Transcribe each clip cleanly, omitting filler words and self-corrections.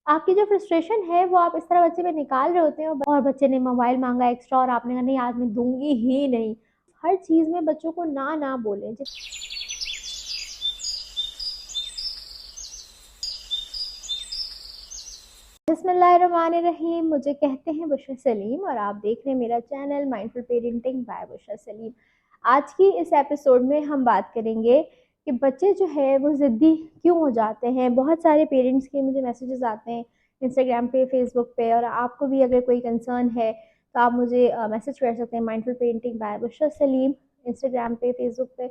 आपकी जो फ्रस्ट्रेशन है वो आप इस तरह बच्चे पे निकाल रहे होते हैं और बच्चे ने मोबाइल मांगा एक्स्ट्रा और आपने कहा नहीं आज मैं दूंगी ही नहीं। हर चीज़ में बच्चों को ना ना बोलें। बिस्मिल्लाहिर्रहमानिर्रहीम। मुझे कहते हैं बुशरा सलीम और आप देख रहे हैं मेरा channel mindful parenting by Bushra Saleem. आज की इस एपिसोड में हम बात करेंगे कि बच्चे जो है वो ज़िद्दी क्यों हो जाते हैं। बहुत सारे पेरेंट्स के मुझे मैसेजेस आते हैं इंस्टाग्राम पे, फेसबुक पे, और आपको भी अगर कोई कंसर्न है तो आप मुझे मैसेज कर सकते हैं mindful parenting by Bushra Saleem Instagram पे, फेसबुक पे,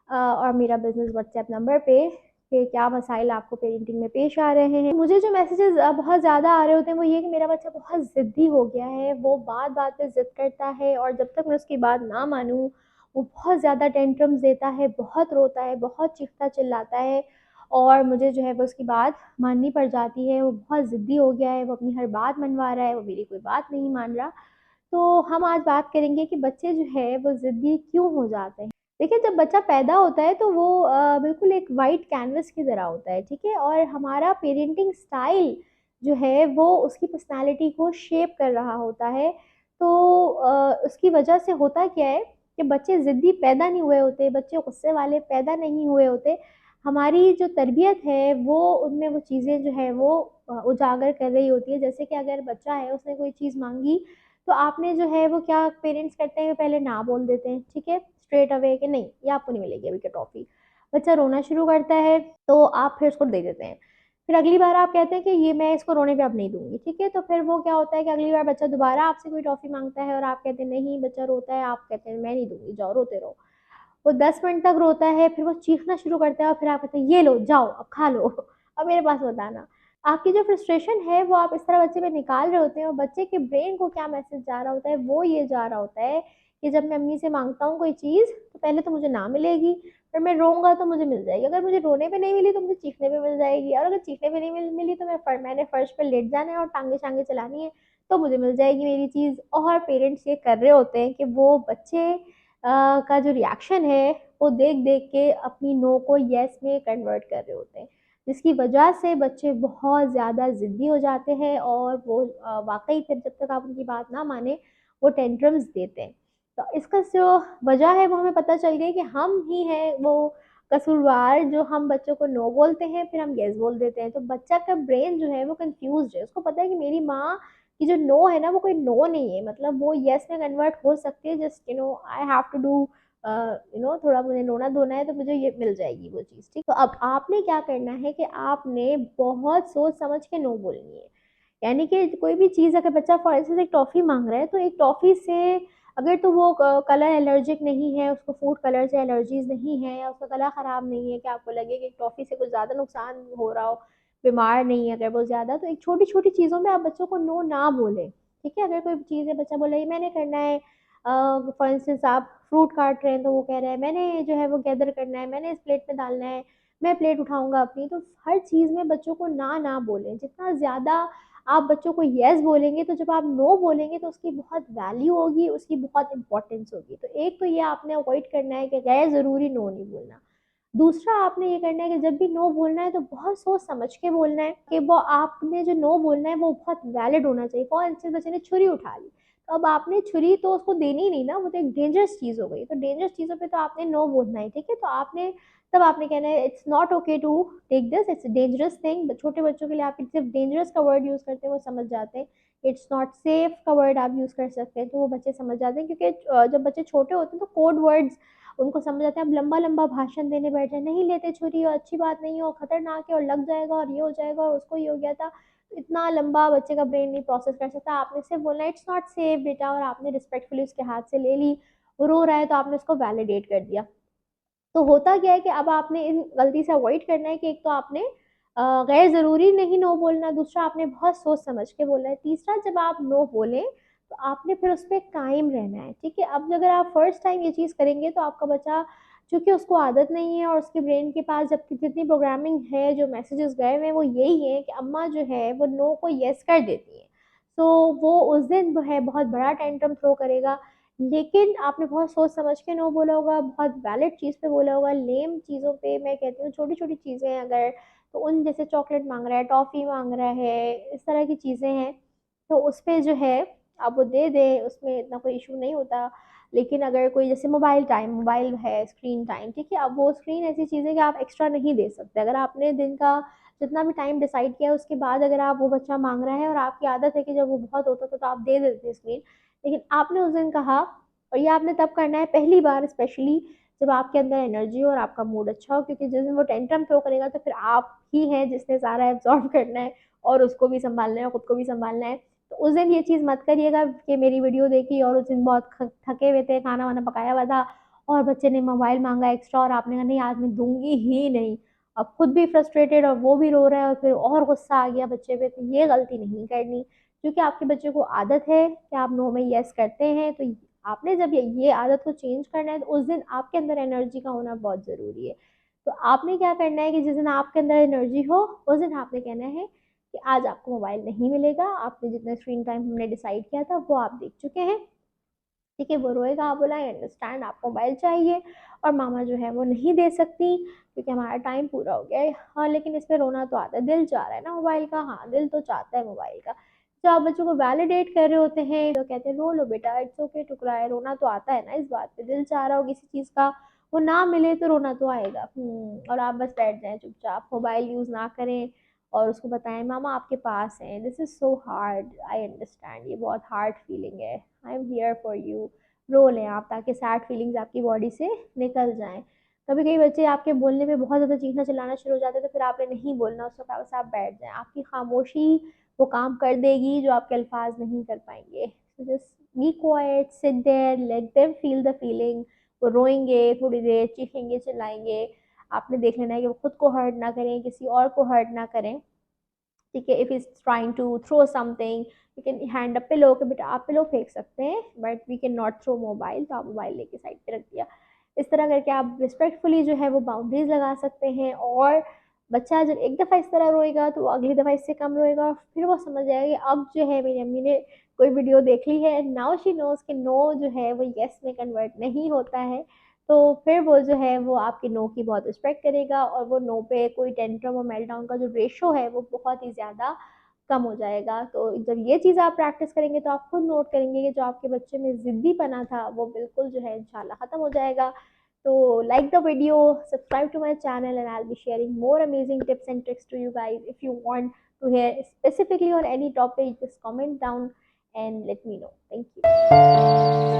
और मेरा बिजनेस व्हाट्सएप नंबर पे कि क्या मसाइल आपको पेरेंटिंग में पेश आ रहे हैं। मुझे जो मैसेजेस बहुत ज़्यादा आ रहे होते हैं वो ये कि मेरा बच्चा बहुत ज़िद्दी हो गया है, वो बात बात पे ज़िद करता है और जब तक मैं उसकी बात ना मानूँ वो बहुत ज़्यादा टेंट्रम्स देता है, बहुत रोता है, बहुत चीखता चिल्लाता है और मुझे जो है वो उसकी बात माननी पड़ जाती है। वो बहुत ज़िद्दी हो गया है, वो अपनी हर बात मनवा रहा है, वो मेरी कोई बात नहीं मान रहा। तो हम आज बात करेंगे कि बच्चे जो है वो ज़िद्दी क्यों हो जाते हैं। देखिए, जब बच्चा पैदा होता है तो वो बिल्कुल एक वाइट कैनवस की तरह होता है, ठीक है, और हमारा पेरेंटिंग स्टाइल जो है वो उसकी पर्सनालिटी को शेप कर रहा होता है। तो उसकी वजह से होता क्या है कि बच्चे ज़िद्दी पैदा नहीं हुए होते, बच्चे गुस्से वाले पैदा नहीं हुए होते। हमारी जो तरबियत है वो उनमें वो चीज़ें जो है वो उजागर कर रही होती है। जैसे कि अगर बच्चा है, उसने कोई चीज़ मांगी तो आपने जो है वो क्या पेरेंट्स करते हैं, पहले ना बोल देते हैं, ठीक है, स्ट्रेट अवे कि नहीं ये आपको नहीं मिलेगी अभी की टॉफ़ी। बच्चा रोना शुरू करता है तो आप फिर उसको दे देते हैं। फिर अगली बार आप कहते हैं कि ये मैं इसको रोने पे अब नहीं दूंगी, ठीक है, तो फिर वो क्या होता है कि अगली बार बच्चा दोबारा आपसे कोई टॉफ़ी मांगता है और आप कहते हैं नहीं, बच्चा रोता है, आप कहते हैं मैं नहीं दूंगी, जाओ रोते रहो। वो 10 मिनट तक रोता है, फिर वो चीखना शुरू करता है और फिर आप कहते हैं ये लो जाओ अब खा लो अब मेरे पास मत आना। आपकी जो फ्रस्ट्रेशन है वो आप इस तरह बच्चे पे निकाल रहे होते हैं और बच्चे के ब्रेन को क्या मैसेज जा रहा होता है वो ये जा रहा होता है कि जब मैं अम्मी से मांगता हूँ कोई चीज़ तो पहले तो मुझे ना मिलेगी, फिर मैं रोऊंगा तो मुझे मिल जाएगी, अगर मुझे रोने पे नहीं मिली तो मुझे चीखने पे मिल जाएगी, और अगर चीखने पे नहीं मिली तो मैंने फर्श पे लेट जाना है और टांगे शांगे चलानी है तो मुझे मिल जाएगी मेरी चीज़। और पेरेंट्स ये कर रहे होते हैं कि वो बच्चे का जो रिएक्शन है वो देख देख के अपनी नो को येस में कन्वर्ट कर रहे होते हैं, जिसकी वजह से बच्चे बहुत ज़्यादा ज़िद्दी हो जाते हैं और वो वाक़ई फिर जब तक आप उनकी बात ना माने वो टेंट्रम्स देते हैं। तो इसका जो वजह है वो हमें पता चल गई कि हम ही हैं वो कसूरवार, जो हम बच्चों को नो बोलते हैं फिर हम येस बोल देते हैं। तो बच्चा का ब्रेन जो है वो कंफ्यूज्ड है, उसको पता है कि मेरी माँ की जो नो है ना वो कोई नो नहीं है, मतलब वो येस में कन्वर्ट हो सकती है, just I have to do थोड़ा मुझे रोना धोना है तो मुझे ये मिल जाएगी वो चीज़, ठीक। तो अब आपने क्या करना है कि आपने बहुत सोच समझ के नो बोलनी है। यानी कि कोई भी चीज़ अगर बच्चा फॉर इंस्टेंस एक टॉफ़ी मांग रहा है तो एक टॉफ़ी से अगर तो वो कलर एलर्जिक नहीं है, उसको फूड कलर से एलर्जीज नहीं है, या उसका गला ख़राब नहीं है कि आपको लगे कि टॉफ़ी से कुछ ज़्यादा नुकसान हो रहा हो, बीमार नहीं है अगर वो ज़्यादा, तो एक छोटी छोटी चीज़ों में आप बच्चों को नो ना बोलें, ठीक है। अगर कोई चीज़ है बच्चा बोला ये मैंने करना है, फॉर इंस्टेंस आप फ्रूट काट रहे हैं तो वो कह रहा है मैंने जो है वो गैदर करना है, मैंने इस प्लेट में डालना है, मैं प्लेट उठाऊंगा अपनी, तो हर चीज़ में बच्चों को ना ना बोलें। जितना ज़्यादा आप बच्चों को येस बोलेंगे तो जब आप नो बोलेंगे तो उसकी बहुत वैल्यू होगी, उसकी बहुत इंपॉर्टेंस होगी। तो एक तो ये आपने अवॉइड करना है कि गैर ज़रूरी नो नहीं बोलना। दूसरा आपने ये करना है कि जब भी नो बोलना है तो बहुत सोच समझ के बोलना है कि वो आपने जो नो बोलना है वो बहुत वैलिड होना चाहिए। फॉर इंस्टेंस बच्चे ने छुरी उठा ली तो अब आपने छुरी तो उसको देनी ही नहीं ना, वो तो एक डेंजरस चीज़ हो गई, तो डेंजरस चीज़ों पे तो आपने नो बोलना है, ठीक है। तो आपने तब आपने कहना है it's not okay to take this, it's dangerous thing. छोटे बच्चों के लिए आप सिर्फ डेंजरस का वर्ड यूज़ करते हैं वो समझ जाते हैं। इट्स नॉट सेफ का वर्ड आप यूज़ कर सकते हैं तो वो बच्चे समझ जाते हैं, क्योंकि जब बच्चे छोटे होते हैं तो कोड वर्ड्स उनको समझ आता है। अब लंबा लंबा भाषण देने बैठ जाए, नहीं लेते छुरी और अच्छी बात नहीं है और खतरनाक है और लग जाएगा और ये हो जाएगा और उसको ये हो गया था, तो इतना लंबा बच्चे का ब्रेन नहीं प्रोसेस कर सकता। आपने सिर्फ बोलना इट्स नॉट सेफ बेटा, और आपने रिस्पेक्टफुली उसके हाथ से ले ली, वो रो रहा है तो आपने उसको वैलिडेट कर दिया। तो होता क्या है कि अब आपने इन गलती से अवॉइड करना है कि एक तो आपने गैर ज़रूरी नहीं नो बोलना, दूसरा आपने बहुत सोच समझ के बोलना है, तीसरा जब आप नो बोलें तो आपने फिर उस पर कायम रहना है, ठीक है। अब अगर आप फर्स्ट टाइम ये चीज़ करेंगे तो आपका बच्चा, चूँकि उसको आदत नहीं है और उसके ब्रेन के पास जब जितनी प्रोग्रामिंग है, जो मैसेजेस गए हुए हैं वो यही है कि अम्मा जो है वो नो को येस कर देती है, तो वो उस दिन जो है बहुत बड़ा टेंट्रम थ्रो करेगा। लेकिन आपने बहुत सोच समझ के नो बोला होगा, बहुत वैलिड चीज़ पे बोला होगा। लेम चीज़ों पे मैं कहती हूँ छोटी छोटी चीज़ें अगर तो उन जैसे चॉकलेट मांग रहा है, टॉफ़ी मांग रहा है, इस तरह की चीज़ें हैं, तो उस पे जो है आप वो दे दें, उसमें इतना कोई इशू नहीं होता। लेकिन अगर कोई जैसे मोबाइल है, स्क्रीन टाइम, ठीक है, अब वो स्क्रीन ऐसी चीज़ है कि आप एक्स्ट्रा नहीं दे सकते। अगर आपने दिन का जितना भी टाइम डिसाइड किया है उसके बाद अगर आप वो बच्चा मांग रहा है और आपकी आदत है कि जब वो बहुत होता था तो आप दे देते स्क्रीन, लेकिन आपने उस दिन कहा, और ये आपने तब करना है पहली बार स्पेशली जब आपके अंदर एनर्जी हो और आपका मूड अच्छा हो, क्योंकि जिस दिन वो टेंट्रम थ्रो करेगा तो फिर आप ही हैं जिसने सारा एब्जॉर्ब करना है और उसको भी संभालना है और खुद को भी संभालना है। तो उस दिन ये चीज़ मत करिएगा कि मेरी वीडियो देखी और उस दिन बहुत थके हुए थे, खाना वाना पकाया हुआ था और बच्चे ने मोबाइल मांगा एक्स्ट्रा और आपने कहा नहीं आज मैं दूंगी ही नहीं। अब खुद भी फ्रस्ट्रेटेड और वो भी रो रहा है और फिर और गुस्सा आ गया बच्चे पे, तो ये गलती नहीं करनी। क्योंकि आपके बच्चे को आदत है कि आप नो में यस करते हैं, तो आपने जब ये आदत को चेंज करना है तो उस दिन आपके अंदर एनर्जी का होना बहुत ज़रूरी है। तो आपने क्या करना है कि जिस दिन आपके अंदर एनर्जी हो उस दिन आपने कहना है कि आज आपको मोबाइल नहीं मिलेगा, आपने जितना स्क्रीन टाइम हमने डिसाइड किया था वो आप देख चुके हैं, ठीक है। वो रोएगा, आप बोला आई अंडरस्टैंड आपको मोबाइल चाहिए और मामा जो है वो नहीं दे सकती क्योंकि हमारा टाइम पूरा हो गया है। हाँ लेकिन इसमें रोना तो आता है, दिल चाह रहा है ना मोबाइल का, हाँ दिल तो चाहता है मोबाइल का। जब आप बच्चों को वैलिडेट कर रहे होते हैं तो कहते हैं रो लो बेटा, इट्स ओके, टुकड़ा है, रोना तो आता है ना इस बात पे, दिल चाह रहा हो किसी चीज़ का, वो ना मिले तो रोना तो आएगा। और आप बस बैठ जाएं चुपचाप, मोबाइल यूज़ ना करें और उसको बताएं मामा आपके पास हैं, this is so hard, I understand, ये बहुत हार्ड फीलिंग है, I am here for you. रो लें आप ताकि सैड फीलिंग्स आपकी बॉडी से निकल जाएं। कभी कभी बच्चे आपके बोलने पे बहुत ज़्यादा चीखना चिल्लाना शुरू हो जाते हैं तो फिर आपने नहीं बोलना, उसको कहा बस आप बैठ जाएं, आपकी खामोशी वो काम कर देगी जो आपके अल्फाज नहीं कर पाएंगे। तो just be quiet, sit there, let them feel the feeling. वो रोएंगे थोड़ी देर, चीखेंगे चिल्लाएंगे, आपने देख लेना है कि वो खुद को हर्ट ना करें, किसी और को हर्ट ना करें, ठीक है। If is trying to throw something you can hand a pillow, कि बेटा आप पिलो फेंक सकते हैं but we can not throw mobile, तो आप मोबाइल लेके साइड पे रख दिया। इस तरह करके आप रिस्पेक्टफुली जो है वो बाउंड्रीज लगा सकते हैं। और बच्चा जब एक दफ़ा इस तरह रोएगा तो वो अगली दफ़ा इससे कम रोएगा और फिर वो समझ जाएगा कि अब जो है मेरी अम्मी ने कोई वीडियो देख ली है, नाउ शी नोज कि नो जो है वो येस में कन्वर्ट नहीं होता है। तो फिर वो जो है वो आपके नो की बहुत रिस्पेक्ट करेगा और वो नो पे कोई टेंट्रम और मेल्टडाउन का जो रेशो है वो बहुत ही ज़्यादा कम हो जाएगा। तो जब ये चीज़ आप प्रैक्टिस करेंगे तो आप खुद नोट करेंगे कि जो आपके बच्चे में ज़िद्दीपना था वो बिल्कुल जो है इंशाल्लाह ख़त्म हो जाएगा। तो like the video, subscribe to my channel, and I'll be sharing more amazing tips and tricks to you guys. If you want to hear specifically on any topic, just comment down and let me know. Thank you.